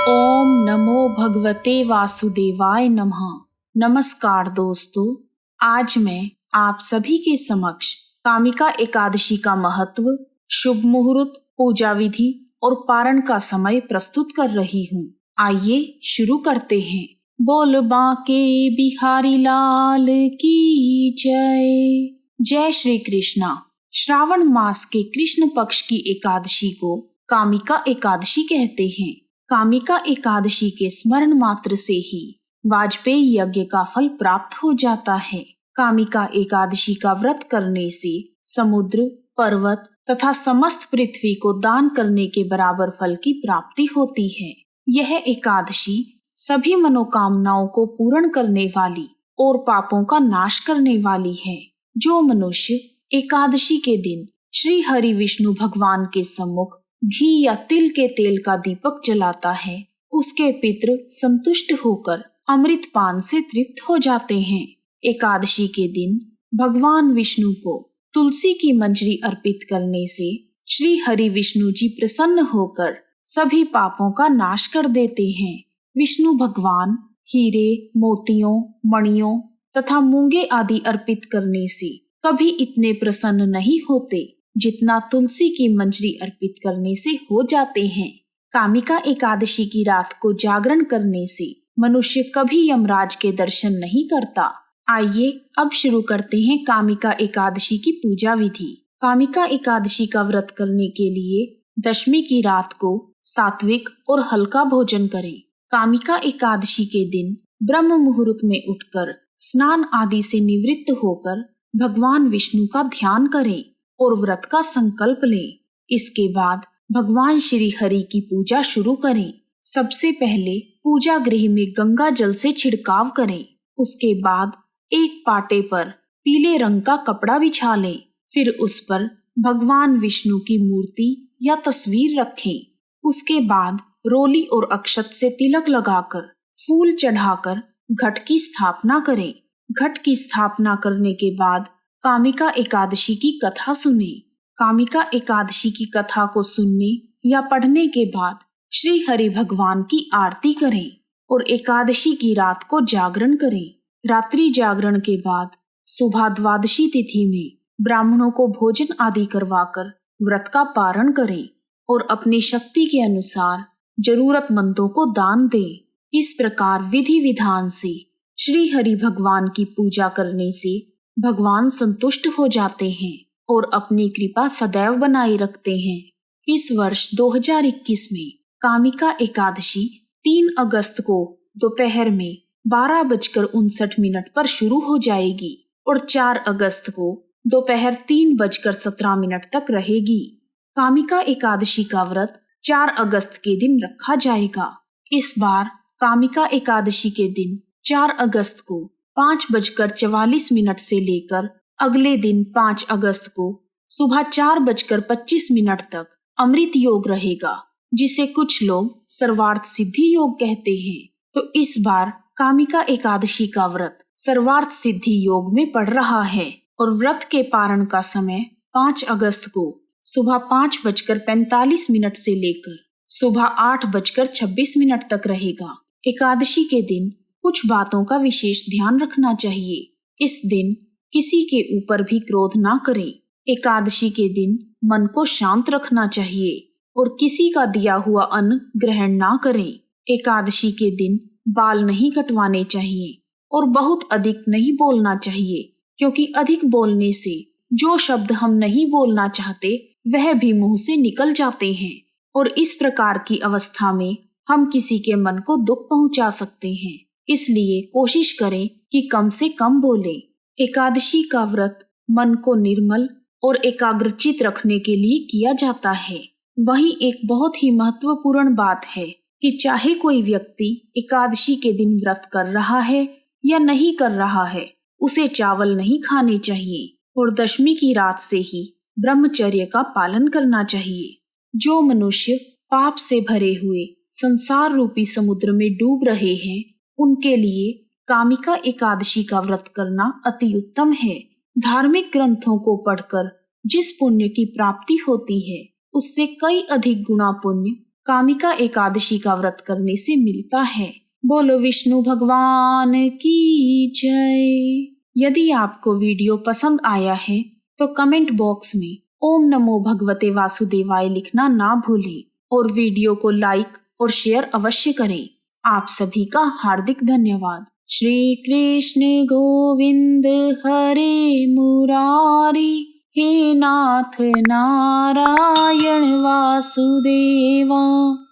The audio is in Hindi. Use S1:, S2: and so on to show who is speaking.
S1: ओम नमो भगवते वासुदेवाय नमः। नमस्कार दोस्तों, आज मैं आप सभी के समक्ष कामिका एकादशी का महत्व, शुभ मुहूर्त, पूजा विधि और पारण का समय प्रस्तुत कर रही हूँ। आइए शुरू करते हैं। बोल बांके बिहारी लाल की जय। जय श्री कृष्णा। श्रावण मास के कृष्ण पक्ष की एकादशी को कामिका एकादशी कहते हैं। कामिका एकादशी के स्मरण मात्र से ही वाजपेयी यज्ञ का फल प्राप्त हो जाता है। कामिका एकादशी का व्रत करने से समुद्र, पर्वत तथा समस्त पृथ्वी को दान करने के बराबर फल की प्राप्ति होती है। यह एकादशी सभी मनोकामनाओं को पूर्ण करने वाली और पापों का नाश करने वाली है। जो मनुष्य एकादशी के दिन श्री हरि विष्णु भगवान के सम्मुख घी या तिल के तेल का दीपक जलाता है, उसके पितृ संतुष्ट होकर अमृत पान से तृप्त हो जाते हैं। एकादशी के दिन भगवान विष्णु को तुलसी की मंजरी अर्पित करने से श्री हरि विष्णु जी प्रसन्न होकर सभी पापों का नाश कर देते हैं। विष्णु भगवान हीरे, मोतियों, मणियों तथा मूंगे आदि अर्पित करने से कभी इतने प्रसन्न नहीं होते जितना तुलसी की मंजरी अर्पित करने से हो जाते हैं। कामिका एकादशी की रात को जागरण करने से मनुष्य कभी यमराज के दर्शन नहीं करता। आइए अब शुरू करते हैं कामिका एकादशी की पूजा विधि। कामिका एकादशी का व्रत करने के लिए दशमी की रात को सात्विक और हल्का भोजन करें। कामिका एकादशी के दिन ब्रह्म मुहूर्त में उठकर स्नान आदि से निवृत्त होकर भगवान विष्णु का ध्यान करें और व्रत का संकल्प लें। इसके बाद भगवान श्री हरि की पूजा शुरू करें। सबसे पहले पूजा गृह में गंगा जल से छिड़काव करें। उसके बाद एक पाटे पर पीले रंग का कपड़ा बिछा लें। फिर उस पर भगवान विष्णु की मूर्ति या तस्वीर रखें। उसके बाद रोली और अक्षत से तिलक लगाकर फूल चढ़ाकर घट की स्थापना करें। घट की स्थापना करने के बाद कामिका एकादशी की कथा सुने। कामिका एकादशी की कथा को सुनने या पढ़ने के बाद श्री हरि भगवान की आरती करें और एकादशी की रात को जागरण करें। रात्रि जागरण के बाद सुबह द्वादशी तिथि में ब्राह्मणों को भोजन आदि करवाकर व्रत का पारण करें और अपनी शक्ति के अनुसार जरूरतमंदों को दान दें। इस प्रकार विधि विधान से श्री हरि भगवान की पूजा करने से भगवान संतुष्ट हो जाते हैं और अपनी कृपा सदैव बनाए रखते हैं। इस वर्ष 2021 में कामिका एकादशी 3 अगस्त को दोपहर में 12:59 पर शुरू हो जाएगी और 4 अगस्त को दोपहर 3:17 तक रहेगी। कामिका एकादशी का व्रत 4 अगस्त के दिन रखा जाएगा। इस बार कामिका एकादशी के दिन 4 अगस्त को 5:44 से लेकर अगले दिन 5 अगस्त को सुबह 4:25 तक अमृत योग रहेगा, जिसे कुछ लोग सर्वार्थ सिद्धि योग कहते हैं। तो इस बार कामिका एकादशी का व्रत सर्वार्थ सिद्धि योग में पड़ रहा है और व्रत के पारण का समय 5 अगस्त को सुबह 5:45 से लेकर सुबह 8:26 तक रहेगा। एकादशी के दिन कुछ बातों का विशेष ध्यान रखना चाहिए। इस दिन किसी के ऊपर भी क्रोध ना करें। एकादशी के दिन मन को शांत रखना चाहिए और किसी का दिया हुआ अन्न ग्रहण ना करें। एकादशी के दिन बाल नहीं कटवाने चाहिए और बहुत अधिक नहीं बोलना चाहिए, क्योंकि अधिक बोलने से जो शब्द हम नहीं बोलना चाहते वह भी मुंह से निकल जाते हैं और इस प्रकार की अवस्था में हम किसी के मन को दुख पहुंचा सकते हैं। इसलिए कोशिश करें कि कम से कम बोलें। एकादशी का व्रत मन को निर्मल और एकाग्रचित रखने के लिए किया जाता है। वहीं एक बहुत ही महत्वपूर्ण बात है कि चाहे कोई व्यक्ति एकादशी के दिन व्रत कर रहा है या नहीं कर रहा है, उसे चावल नहीं खाने चाहिए और दशमी की रात से ही ब्रह्मचर्य का पालन करना चाहिए। जो मनुष्य पाप से भरे हुए संसार रूपी समुद्र में डूब रहे हैं, उनके लिए कामिका एकादशी का व्रत करना अति उत्तम है। धार्मिक ग्रंथों को पढ़कर जिस पुण्य की प्राप्ति होती है, उससे कई अधिक गुना पुण्य कामिका एकादशी का व्रत करने से मिलता है। बोलो विष्णु भगवान की जय। यदि आपको वीडियो पसंद आया है तो कमेंट बॉक्स में ओम नमो भगवते वासुदेवाय लिखना ना भूलें और वीडियो को लाइक और शेयर अवश्य करें। आप सभी का हार्दिक धन्यवाद। श्री कृष्ण गोविंद हरे मुरारी, हे नाथ नारायण वासुदेवा।